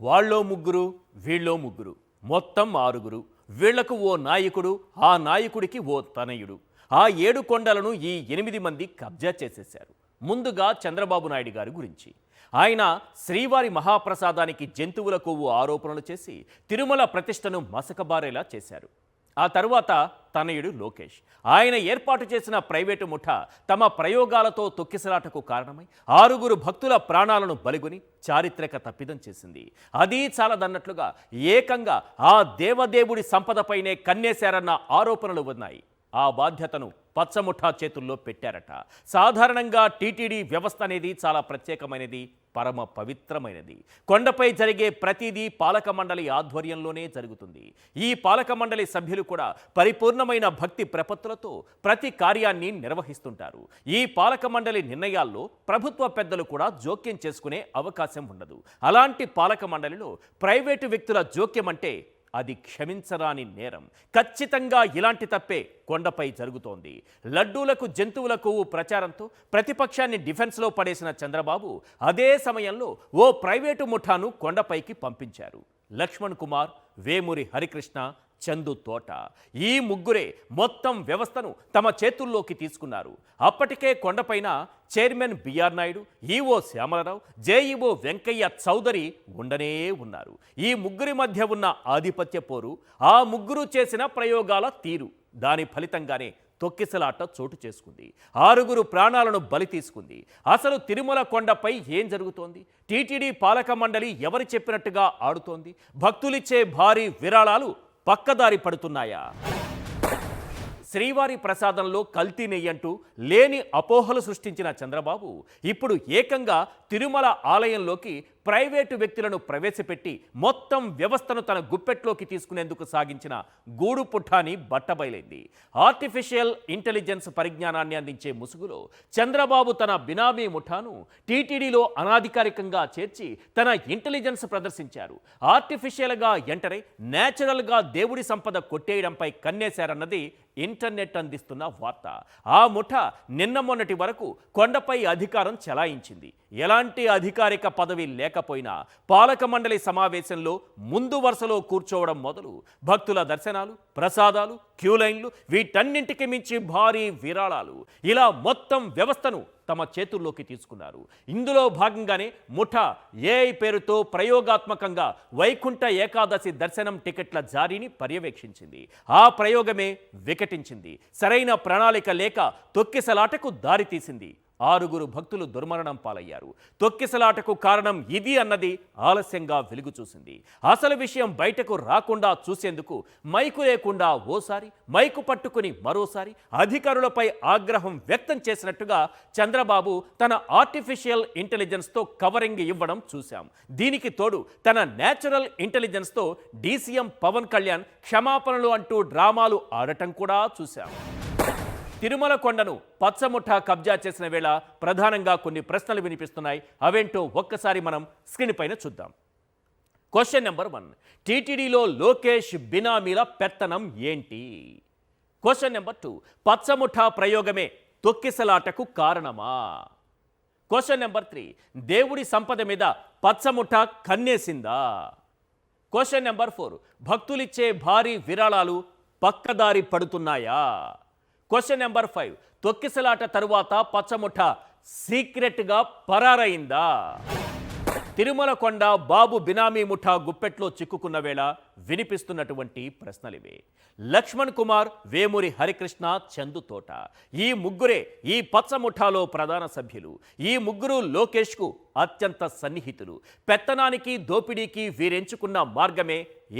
వాళ్ళో ముగ్గురు వీళ్ళో ముగ్గురు మొత్తం ఆరుగురు. వీళ్లకు ఓ నాయకుడు, ఆ నాయకుడికి ఓ తనయుడు. ఆ 7 కొండలను ఈ 8 మంది కబ్జా చేసేశారు. ముందుగా చంద్రబాబు నాయుడు గారి గురించి. ఆయన శ్రీవారి మహాప్రసాదానికి జంతువుల కొవ్వు ఆరోపణలు చేసి తిరుమల ప్రతిష్టను మసకబారేలా చేశారు. ఆ తరువాత తనయుడు లోకేష్. ఆయన ఏర్పాటు చేసిన ప్రైవేటు ముఠా తమ ప్రయోగాలతో తొక్కిసలాటకు కారణమై 6 భక్తుల ప్రాణాలను బలిగొని చారిత్రక తప్పిదం చేసింది. అది చాలదన్నట్లుగా ఏకంగా ఆ దేవదేవుడి సంపదపైనే కన్నేశారన్న ఆరోపణలు ఉన్నాయి. ఆ బాధ్యతను పచ్చముఠా చేతుల్లో పెట్టారట. సాధారణంగా టీటీడీ వ్యవస్థ అనేది చాలా ప్రత్యేకమైనది, పరమ పవిత్రమైనది. కొండపై జరిగే ప్రతిదీ పాలక మండలి ఆధ్వర్యంలోనే జరుగుతుంది. ఈ పాలక మండలి సభ్యులు కూడా పరిపూర్ణమైన భక్తి ప్రపత్తులతో ప్రతి కార్యాన్ని నిర్వహిస్తుంటారు. ఈ పాలక మండలి నిర్ణయాల్లో ప్రభుత్వ పెద్దలు కూడా జోక్యం చేసుకునే అవకాశం ఉండదు. అలాంటి పాలక మండలిలో ప్రైవేటు వ్యక్తుల జోక్యం అంటే అది క్షమించరాని నేరం. ఖచ్చితంగా ఇలాంటి తప్పే కొండపై జరుగుతోంది. లడ్డూలకు జంతువుల కొవ్వు ప్రచారంతో ప్రతిపక్షాన్ని డిఫెన్స్లో పడేసిన చంద్రబాబు అదే సమయంలో ఓ ప్రైవేటు ముఠాను కొండపైకి పంపించారు. లక్ష్మణ్ కుమార్, వేమూరి హరికృష్ణ, చందు తోట ఈ ముగ్గురే మొత్తం వ్యవస్థను తమ చేతుల్లోకి తీసుకున్నారు. అప్పటికే కొండపైన chairman BR Naidu, EO Syamala Rao, JEO Venkaiah Chowdary ఉండనే ఉన్నారు. ఈ ముగ్గురి మధ్య ఉన్న ఆధిపత్య పోరు, ఆ ముగ్గురు చేసిన ప్రయోగాల తీరు, దాని ఫలితంగానే తొక్కిసలాట చోటు చేసుకుంది. 6 ప్రాణాలను బలి తీసుకుంది. అసలు తిరుమల కొండపై ఏం జరుగుతోంది? టీటీడీ పాలక మండలి ఎవరు చెప్పినట్టుగా ఆడుతోంది? భక్తులిచ్చే భారీ విరాళాలు పక్కదారి పడుతున్నాయా? శ్రీవారి ప్రసాదంలో కల్తీ నెయ్యంటూ లేని అపోహలు సృష్టించిన చంద్రబాబు ఇప్పుడు ఏకంగా తిరుమల ఆలయంలోకి ప్రైవేటు వ్యక్తులను ప్రవేశపెట్టి మొత్తం వ్యవస్థను తన గుప్పెట్లోకి తీసుకునేందుకు సాగించిన గూడు పుఠాని బట్టబయలైంది. ఆర్టిఫిషియల్ ఇంటెలిజెన్స్ పరిజ్ఞానాన్ని అందించే ముసుగులో చంద్రబాబు తన బినామీ ముఠాను టీటీడీలో అనాధికారికంగా చేర్చి తన ఇంటెలిజెన్స్ ప్రదర్శించారు. ఆర్టిఫిషియల్గా ఎంటరై నేచురల్గా దేవుడి సంపద కొట్టేయడంపై కన్నేశారన్నది ఇంటర్నెట్ అందిస్తున్న వార్త. ఆ ముఠా నిన్న మొన్నటి వరకు కొండపై అధికారం చెలాయించింది. ఎలాంటి అధికారిక పదవి లేకపోయినా పాలక మండలి సమావేశంలో ముందు వరుసలో కూర్చోవడం మొదలు భక్తుల దర్శనాలు, ప్రసాదాలు, క్యూలైన్లు, వీటన్నింటికి మించి భారీ విరాళాలు, ఇలా మొత్తం వ్యవస్థను తమ చేతుల్లోకి తీసుకున్నారు. ఇందులో భాగంగానే ముఠా ఏఐ పేరుతో ప్రయోగాత్మకంగా వైకుంఠ ఏకాదశి దర్శనం టికెట్ల జారీని పర్యవేక్షించింది. ఆ ప్రయోగమే వికటించింది. సరైన ప్రణాళిక లేక తొక్కిసలాటకు దారితీసింది. 6 భక్తులు దుర్మరణం పాలయ్యారు. తొక్కిసలాటకు కారణం ఇది అన్నది ఆలస్యంగా వెలుగు చూసింది. అసలు విషయం బయటకు రాకుండా చూసేందుకు మైకు లేకుండా ఓసారి, మైకు పట్టుకుని మరోసారి అధికారులపై ఆగ్రహం వ్యక్తం చేసినట్టుగా చంద్రబాబు తన ఆర్టిఫిషియల్ ఇంటెలిజెన్స్తో కవరింగ్ ఇవ్వడం చూశాం. దీనికి తోడు తన నేచురల్ ఇంటెలిజెన్స్తో డీసీఎం పవన్ కళ్యాణ్ క్షమాపణలు అంటూ డ్రామాలు ఆడటం కూడా చూశాం. తిరుమల కొండను పచ్చముఠా కబ్జా చేసిన వేళ ప్రధానంగా కొన్ని ప్రశ్నలు వినిపిస్తున్నాయి. అవేంటో ఒక్కసారి మనం స్క్రీన్ పైన చూద్దాం. క్వశ్చన్ నెంబర్ 1, టీటీడీలో లోకేష్ బినామీల పెత్తనం ఏంటి? క్వశ్చన్ నెంబర్ 2, పచ్చముఠా ప్రయోగమే తొక్కిసలాటకు కారణమా? క్వశ్చన్ నెంబర్ 3, దేవుడి సంపద మీద పచ్చముఠా కన్నేసిందా? క్వశ్చన్ నెంబర్ 4, భక్తులిచ్చే భారీ విరాళాలు పక్కదారి పడుతున్నాయా? క్వశ్చన్ నెంబర్ 5, తొక్కిసలాట తరువాత పచ్చముఠా సీక్రెట్గా పరారైందా? తిరుమల కొండ బాబు బినామీ ముఠా గుప్పెట్లో చిక్కుకున్న వేళ వినిపిస్తున్నటువంటి ప్రశ్నలివే. లక్ష్మణ్ కుమార్, వేమూరి హరికృష్ణ, చందు తోట ఈ ముగ్గురే ఈ పచ్చముఠాలో ప్రధాన సభ్యులు. ఈ ముగ్గురు లోకేష్కు అత్యంత సన్నిహితులు. పెత్తనానికి, దోపిడీకి వీరెంచుకున్న మార్గమే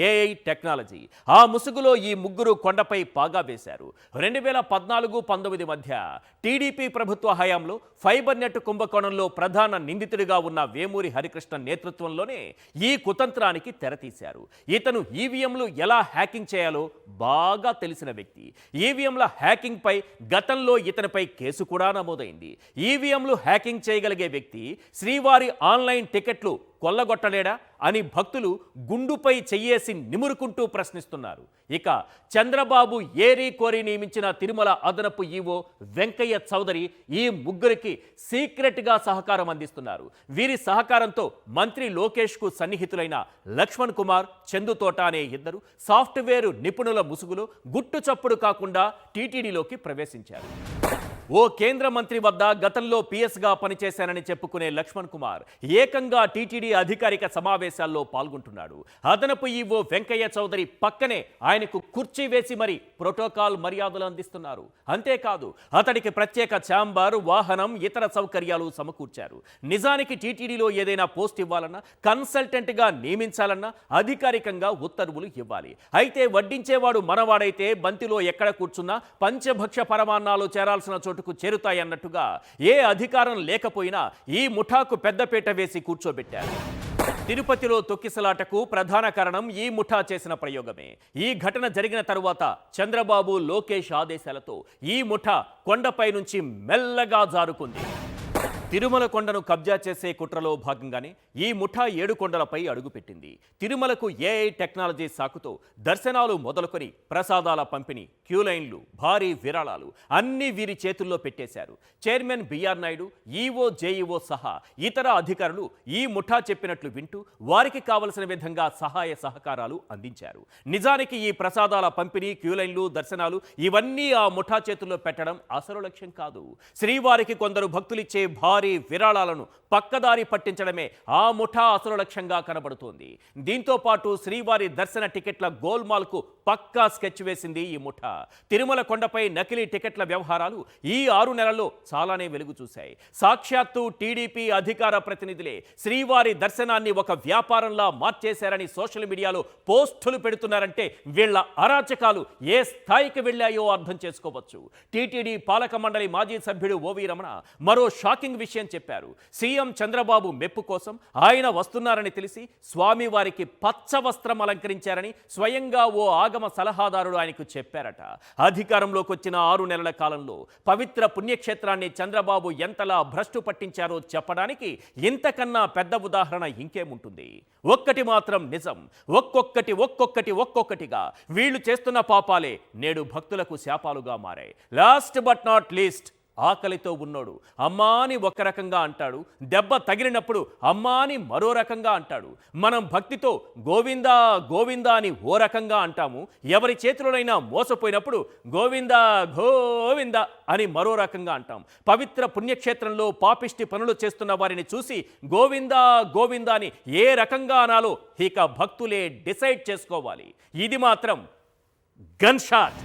ఏఐ టెక్నాలజీ. ఆ ముసుగులో ఈ ముగ్గురు కొండపై పాగా వేశారు. 2014-19 మధ్య టీడీపీ ప్రభుత్వ హయాంలో ఫైబర్ నెట్ కుంభకోణంలో ప్రధాన నిందితుడిగా ఉన్న వేమూరి హరికృష్ణ నేతృత్వంలోనే ఈ కుతంత్రానికి తెరతీశారు. ఇతను ఈవీఎంలు ఎలా హ్యాకింగ్ చేయాలో బాగా తెలిసిన వ్యక్తి. ఈవీఎంల హ్యాకింగ్పై గతంలో ఇతనిపై కేసు కూడా నమోదైంది. ఈవీఎంలు హ్యాకింగ్ చేయగలిగే వ్యక్తి శ్రీవారి ఆన్లైన్ టికెట్లు కొల్లగొట్టలేడా అని భక్తులు గుండుపై చెయ్యేసి నిమురుకుంటూ ప్రశ్నిస్తున్నారు. ఇక చంద్రబాబు ఏరి కోరి నియమించిన తిరుమల అదనపు ఈవో వెంకయ్య చౌదరి ఈ ముగ్గురికి సీక్రెట్గా సహకారం అందిస్తున్నారు. వీరి సహకారంతో మంత్రి లోకేష్కు సన్నిహితులైన లక్ష్మణ్ కుమార్, చందుతోట అనే ఇద్దరు సాఫ్ట్వేర్ నిపుణుల ముసుగులో గుట్టు చప్పుడు కాకుండా టీటీడీలోకి ప్రవేశించారు. ఓ కేంద్ర మంత్రి వద్ద గతంలో పిఎస్గా పనిచేశానని చెప్పుకునే లక్ష్మణ్ కుమార్ ఏకంగా టీటీడీ అధికారిక సమావేశాల్లో పాల్గొంటున్నాడు. అదనపు ఈవో వెంకయ్య చౌదరి పక్కనే ఆయనకు కుర్చీ వేసి మరి ప్రోటోకాల్ మర్యాదలు అందిస్తున్నారు. అంతేకాదు అతడికి ప్రత్యేక ఛాంబర్, వాహనం, ఇతర సౌకర్యాలు సమకూర్చారు. నిజానికి టీటీడీలో ఏదైనా పోస్ట్ ఇవ్వాలన్నా, కన్సల్టెంట్గా నియమించాలన్నా అధికారికంగా ఉత్తర్వులు ఇవ్వాలి. అయితే వడ్డించేవాడు మనవాడైతే బంతిలో ఎక్కడ కూర్చున్నా పంచభక్ష పరమాన్నాలు చేరాల్సిన చోటుకు చేరుతాయన్నట్టుగా ఏ అధికారం లేకపోయినా ఈ ముఠాకు పెద్దపీట వేసి కూర్చోబెట్టారు. తిరుపతిలో తొక్కిసలాటకు ప్రధాన కారణం ఈ ముఠా చేసిన ప్రయోగమే. ఈ ఘటన జరిగిన తరువాత చంద్రబాబు, లోకేష్ ఆదేశాలతో ఈ ముఠా కొండపై నుంచి మెల్లగా జారుకుంది. తిరుమల కొండను కబ్జా చేసే కుట్రలో భాగంగానే ఈ ముఠా 7 కొండలపై అడుగుపెట్టింది. తిరుమలకు ఏఐ టెక్నాలజీ సాకుతో దర్శనాలు మొదలుకొని ప్రసాదాల పంపిణీ, క్యూలైన్లు, భారీ విరాళాలు అన్నీ వీరి చేతుల్లో పెట్టేశారు. Chairman BR Naidu, EO, JEO సహా ఇతర అధికారులు ఈ ముఠా చెప్పినట్లు వింటూ వారికి కావలసిన విధంగా సహాయ సహకారాలు అందించారు. నిజానికి ఈ ప్రసాదాల పంపిణీ, క్యూలైన్లు, దర్శనాలు ఇవన్నీ ఆ ముఠా చేతుల్లో పెట్టడం అసలు లక్ష్యం కాదు. శ్రీవారికి కొందరు భక్తులిచ్చే భారీ విరాళాలను పక్కదారి పట్టించడమే ఆ ముఠా అసలు లక్ష్యంగా కనబడుతోంది. దీంతో పాటు శ్రీవారి దర్శన టికెట్ల గోల్మాల్కు పక్కా స్కెచ్ వేసింది ఈ ముఠా. తిరుమల కొండపై నకిలీ టికెట్ల వ్యవహారాలు ఈ 6 నెలల్లో చాలానే వెలుగు చూశాయి. సాక్షాత్తు టీడీపీ అధికార ప్రతినిధులే శ్రీవారి దర్శనాన్ని ఒక వ్యాపారంలా మార్చేశారని సోషల్ మీడియాలో పోస్టులు పెడుతున్నారంటే వీళ్ల అరాచకాలు ఏ స్థాయికి వెళ్ళాయో అర్థం చేసుకోవచ్చు. టీటీడీ పాలక మండలి మాజీ సభ్యుడు ఓవి రమణ మరో షాకింగ్ విషయం చెప్పారు. సీఎం చంద్రబాబు మెప్పు కోసం ఆయన వస్తున్నారని తెలిసి స్వామివారికి పచ్చ వస్త్రం అలంకరించారని స్వయంగా ఓ ఆగమ సలహాదారుడు ఆయనకు చెప్పారట. అధికారంలోకి వచ్చిన 6 నెలల కాలంలో పవిత్ర పుణ్యక్షేత్రాన్ని చంద్రబాబు ఎంతలా భ్రష్టు పట్టించారో చెప్పడానికి ఇంతకన్నా పెద్ద ఉదాహరణ ఇంకేముంటుంది. ఒక్కటి మాత్రం నిజం, ఒక్కొక్కటిగా వీళ్ళు చేస్తున్న పాపాలే నేడు భక్తులకు శాపాలుగా మారాయి. లాస్ట్ బట్ నాట్ లీస్ట్, ఆకలితో ఉన్నోడు అమ్మా అని ఒక రకంగా అంటాడు, దెబ్బ తగిలినప్పుడు అమ్మా అని మరో రకంగా అంటాడు. మనం భక్తితో గోవిందా గోవిందా అని ఓ రకంగా అంటాము. ఎవరి చేతిలోనైనా మోసపోయినప్పుడు గోవిందా గోవిందా అని మరో రకంగా అంటాం. పవిత్ర పుణ్యక్షేత్రంలో పాపిష్టి పనులు చేస్తున్న వారిని చూసి గోవిందా గోవిందా అని ఏ రకంగా అనాలో ఇక భక్తులే డిసైడ్ చేసుకోవాలి. ఇది మాత్రం గన్ షాట్.